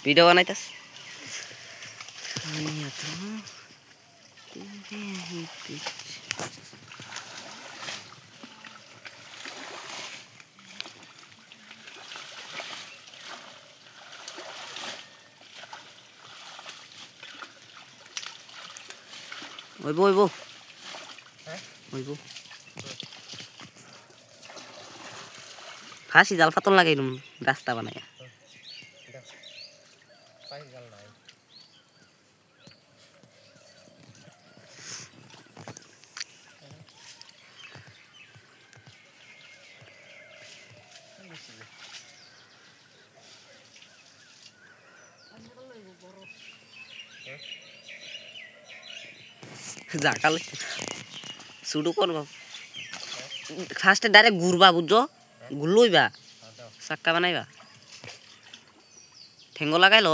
video বানাইতাস ওইব ওইব ওইব ফাঁসি জাল ফাতন লাগাইলুম রাস্তা বানাইয়া জাকাল শুরু করবা ফার্স্টে ডাইরেক্ট ঘুরবা বুঝছো ঘুরলইবা চাক্কা বানাইবা ঠেঙ্গো লাগাইলো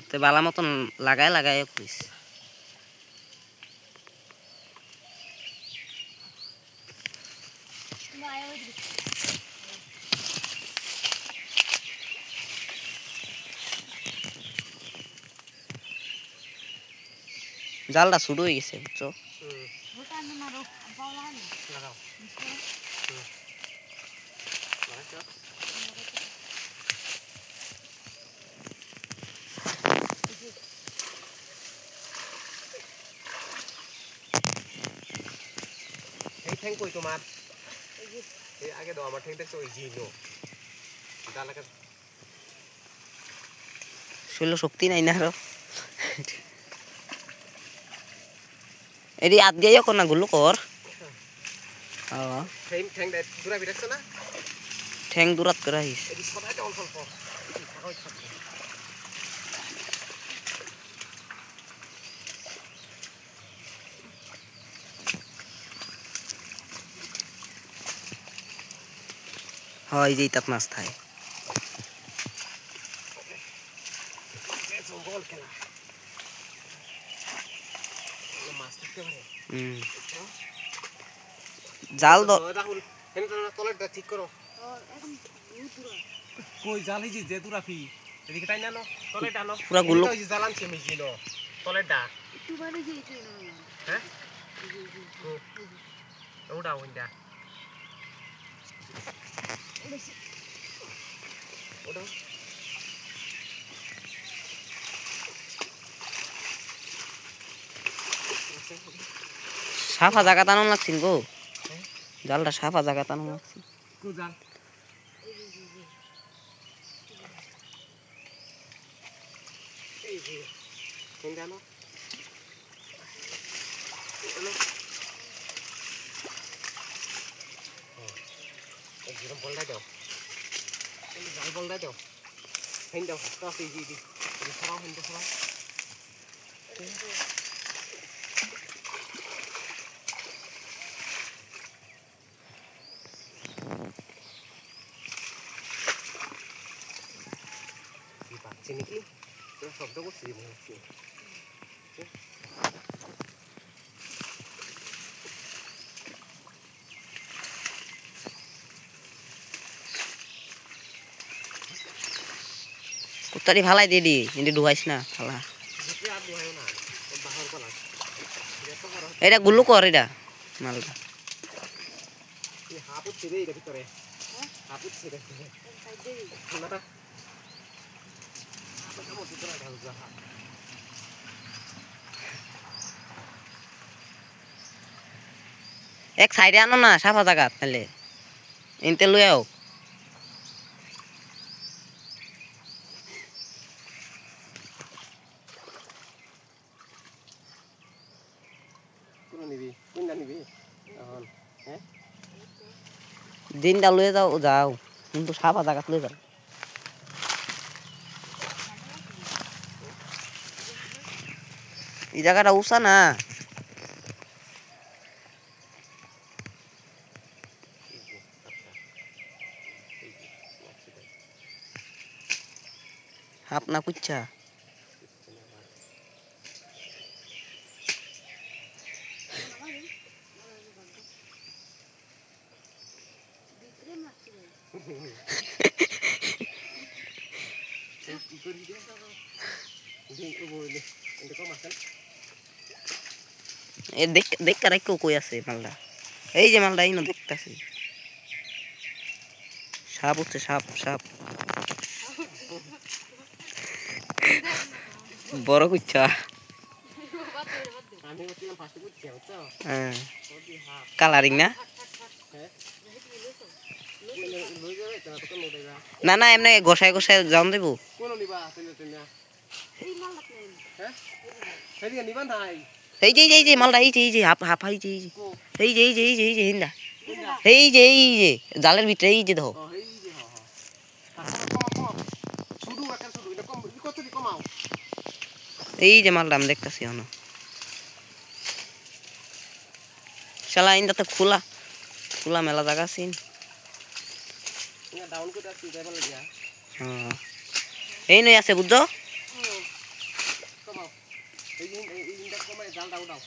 তে বালা মতন লাগাই লাগাই করিস জালটা শুরু হয়ে গেছে বুঝছো এই ঠ্যাং কই তোমার এই আগে দাও আমার ঠ্যাংটা তো ওই জিনো জালাকা শৈল শক্তি নাই না আরো এরি আদ দিয়ে কর না গুলো কর ঠ্যাং ঠ্যাং দূরা বিরাছ না ঠ্যাং দূরাত করে আইস এই সবাই অল্প অল্প হয় যেই তাত মাছ থাকে জাল রাহুল তলেরটা ঠিক করো কই জাল হইছে যে তুরাফি এদিকে টাই নানো তলে টানো পুরা গুলো ওই জাল আনছে আমি জিনো তলেরটা একটু বাইরে যেতে হ্যাঁ ওটা ওইটা ওটা সাফা জায়গা টানো লাগছিল গো জালটা সাফা জায়গা টানো লাগছিল কো জাল এই যে কোন জানো এই যে বলটা দাও এই জাল বলটা দাও হেন দাও তো এই যে দি সরাও হেন দাও সরাও Sini ki, terus শব্দ করছি মনে হচ্ছে কুত্তারি ফালাই দিয়ে দি এনে ডুবাইস না ফালা এটা গুলো কর এটা মালটা হাপুত ছেড়ে এটা ভিতরে হাপুত ছেড়ে ঠান্ডাটা এক সাইডে আনো না সাফা জায়গা তাহলে এনতে লই আও দিনটা লয়ে যাও যাও কিন্তু সাফা জায়গা লয়ে যাও এই জায়গাটা উঁচা না আপনা কুচ্ছা এ দেখ দেখ রাখো কই আছে মালটা এই যে মালটা এই না দেখতাছি সাপ উঠছে সাপ সাপ বড় কুচ্ছা আমি বলছিলাম ফার্স্টে বুঝছি বুঝছো হ্যাঁ কালারিং না লই যাবে তো কত লই যাবে না না এমনি গোসাই গোসাই জান দেবো কোন নিবা তুমি তুমি এই মালটা হ্যাঁ সেদিকে নিবা নাই এই যে মালটা এই যে হাফ হাফ এই যে হিন্দা এই যে জালের ভিতরে এই যে দেখো এই যে শুধু একটা শুধু এটা কম কত দি কমাও এই যে মালটা আমি দেখতাছি এখনো শালা ইন্দা তো খোলা খোলা মেলা জায়গা আছে ইয়া ডাউন করে আসি যাবে লাগিয়া হ্যাঁ এই নই আছে বুঝছো কমাও এই ইনটা কমাই জাল দাও দাও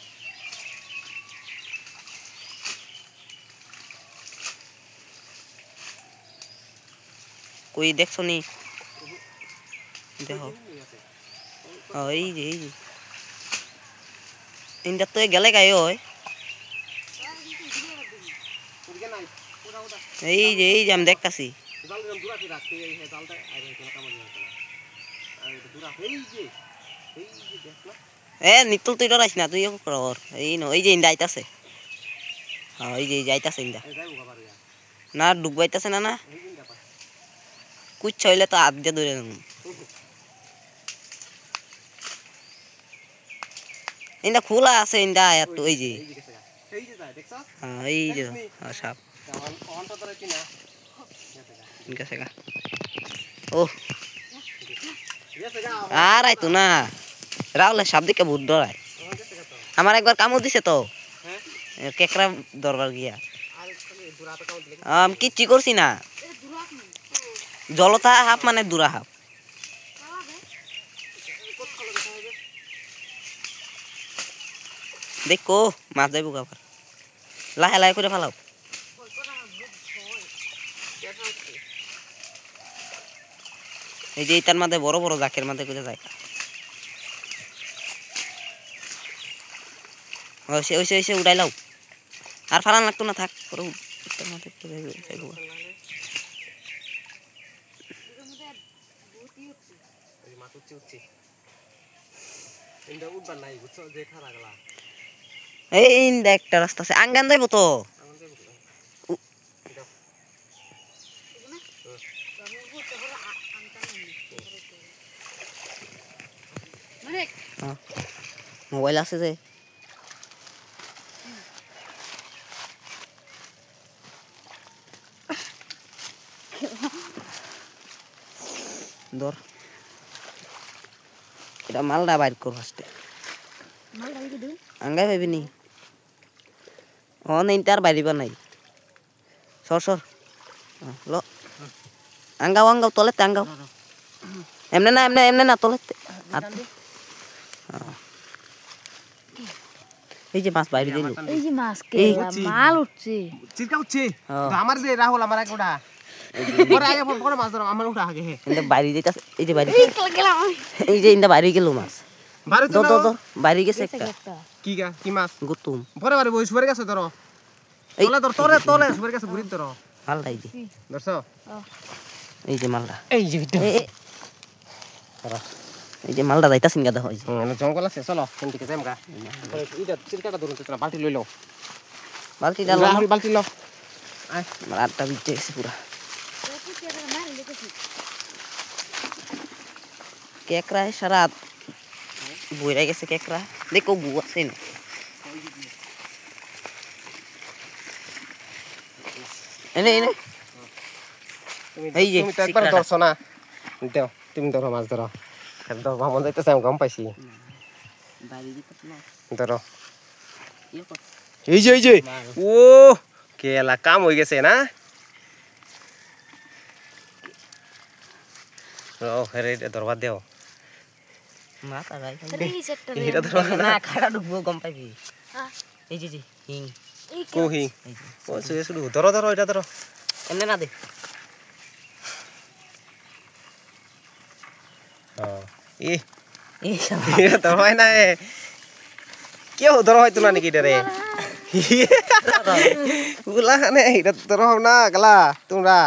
কই দেখছো নি দেখো এই যে ইন্দা তো গেলে গায় হয় এই যে আমি দেখতাছি এ নিতুল তুই ডরাইস না তুই কর এই নো এই যে ইন্দা আইতাছে হ্যাঁ এই যে আইতাছে ইন্দা না ডুবাইতাছে না না কুচ্ছা হইলে তো হাত দিয়ে ধরে নেব ইন্দা খোলা আছে ইন্দা এত এই যে হ্যাঁ এই যে সাপ গেছে গা ও আর আইতো না রাহুল সাপ দিকে ভূত ডরায় আমার একবার কামড় দিছে তো কেকড়া দরবার গিয়া কিচ্ছু করছি না জলতা হাফ মানে দুরা হাফ দেখো মাছ যাইব আবার লাহে লাহে করে ফেলাও এই যে তার মধ্যে বড় বড় জাকের মধ্যে করে যায় ওইসে উড়াই লাও আর ফালান লাগতো না থাক এই একটা রাস্তা আছে আঙ্গান যাইবো তো মোবাইল আছে যে ধর এটা মালটা বাইর কর ফার্স্টে আঙ্গাই পাবি নি নেই তার বাইরিবা নাই সর সর ল আঙ্গাও আঙ্গাও তলেতে আঙ্গাও এমনে না তলেতে এই যে মাছ বাইরে দিল এই যে মাছ কে মাল উঠছে চিরকা উঠছে আমার যে রাহুল আমার এক ওটা পরে আগে পরে মাছ ধরো আমার উঠা আগে ইন্দা বাইরে যাইতাছে এই যে বাইরে এই যে ইন্দা বাইরে গেল মাছ বাইরে তো তো বাইরে গেছে একটা কি মাছ গুতুম পরে বারে বই সুপারি গেছে ধরো তোলে সুপারি গেছে ঘুরি ধরো মালটা এই যে ধরছো এই যে মালটা এই যে এই যে মালটা যাইতাছিন গা দেখো জঙ্গল আছে চলো সেদিকে যাই আমরা এটা চিরকাটা ধরুন তোরা বালতি লই লও বালতিটা বালতি লও মালটা বিটে গেছে পুরা কেকড়া সারা বইরা গেছে কেকড়া দেখো গু আছে না এনে এই যে তুমি তো একবার ধরছো না দাও তুমি ধরো মাছ ধরো একদম ভামন যাইতেছে আমি গম পাইছি ধরো এই যে ও কেলা কাম হয়ে গেছে না ও হেরে ধরবার দেও মাছ আগাই এটা ধরো না খাড়া ঢুকবো গম পাইবি এই যে হিং কো হিং ও শুধু ধরো এটা ধরো এমনে না দে এটা ধরবাই না কেউ ধরো হয়তো না নাকি রে গুলা মানে এটা ধরো না গলা তোমরা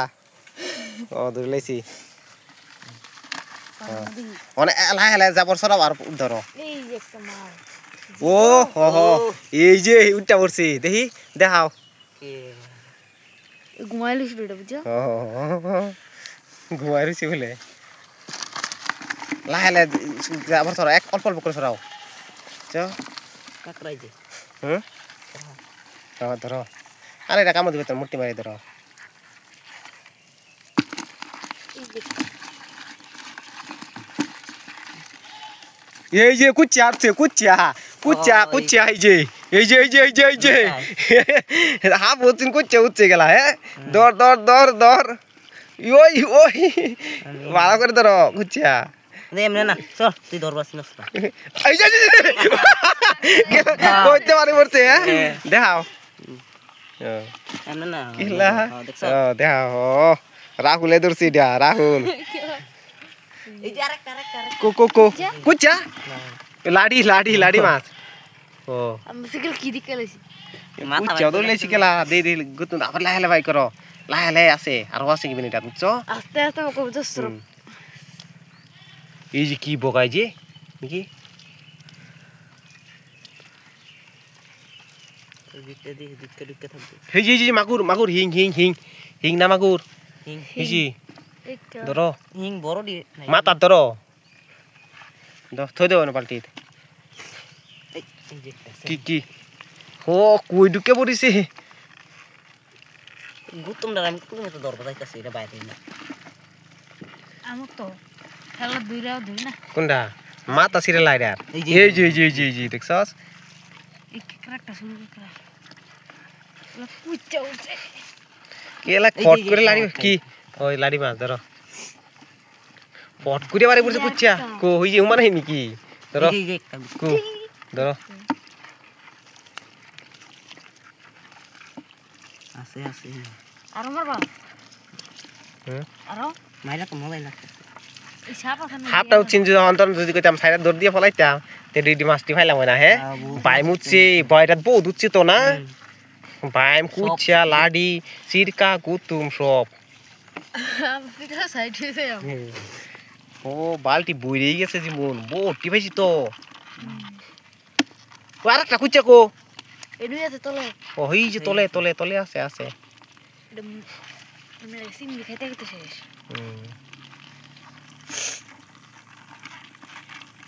ও ধরে লাইছি অনেক লাহে লাহে যাবর সরাব আর ধরো এই যে একটা মাল ও হো হো এই যে উঠটা পড়ছি দেখি দেখাও ঘুমাইলিস বেটা বুঝছো ঘুমাই রয়েছি বলে লাহে লাহে যাবর সরাও এক অল্প অল্প করে সরাও কাকড়াই যে হুম ধরো আরে এটা কামড় দিবে তোর মুটি মারি ধরো এই যে কুচ্চা আছে কুচ্চা কুচ্চা কুচ্চা এই যে হা বহুদিন কুচ্চা উঠছে গেলা হ্যাঁ দর দর দর দর ওই ওই ভালো করে ধরো কুচ্চা এমনি না চল তুই ধরবাস না এই যে কইতে পারি পড়ছে হ্যাঁ দেখাও এমনি না ইলা দেখাও রাহুলে ধরছি এটা রাহুল এই যে আরেকটা কো কুচ্চা লাডি লাডি লাডি মাছ ও আমি সিকেল কি দিকে লাইছি কুচ্চা তো লেছি কেলা দে দে গুতুন আবার লাহে লাহে ভাই করো লাহে লাহে আছে আর আছে কি বিনিটা বুঝছো আস্তে আস্তে ওকে বুঝছো এই যে কি বগাই যে নাকি দিকটা দিয়ে দিকটা থাকবে এই যে মাগুর মাগুর হিং হিং হিং হিং না মাগুর হিং এই যে ধরো হিং বড় দি মাথা ধরো থই দেবো না পাল্টি এই যে কি কি ও কই ঢুকে পড়িছে গুতুমটা আমি কোন মতো ধরবা যাইতাছি এটা বাইরে না আমার তো খেলা দুইরাও ধরি না কোনটা মাথা সিরে লাইরে আর এই যে দেখছস এই ক্রাকটা শুরু করা কুচ্চা উঠছে কেলা কট করে লাড়ি কি ওই লাড়ি মাছ ধরো পট করে বারে পড়ছে কুচ্চা কো হই যে মানে নাকি ধরো এই যে একটা কো ধরো আছে আর মারবা হুম আরো মাইলা তো মোবাইল না এই সাপ আছে হাফটা উচ্চিন যদি অন্তর যদি কইতাম সাইডে দৌড় দিয়ে ফলাইতাম তে ডিডি মাছটি ফাইলাম না হ্যাঁ বাই মুচ্ছে বয়টা বহুত উচ্চে তো না বাইম কুচ্চা লাডি সিরকা কুতুম সব আমি পিঠা সাইড হইছে ও বালতি বইরেই গেছে জীবন বটি পাইছি তো ও আরেকটা কুচ্চা কো এডুই আছে তলে ও হই যে তলে তলে তলে আছে আমি সিম খাইতে খাইতে শেষ হুম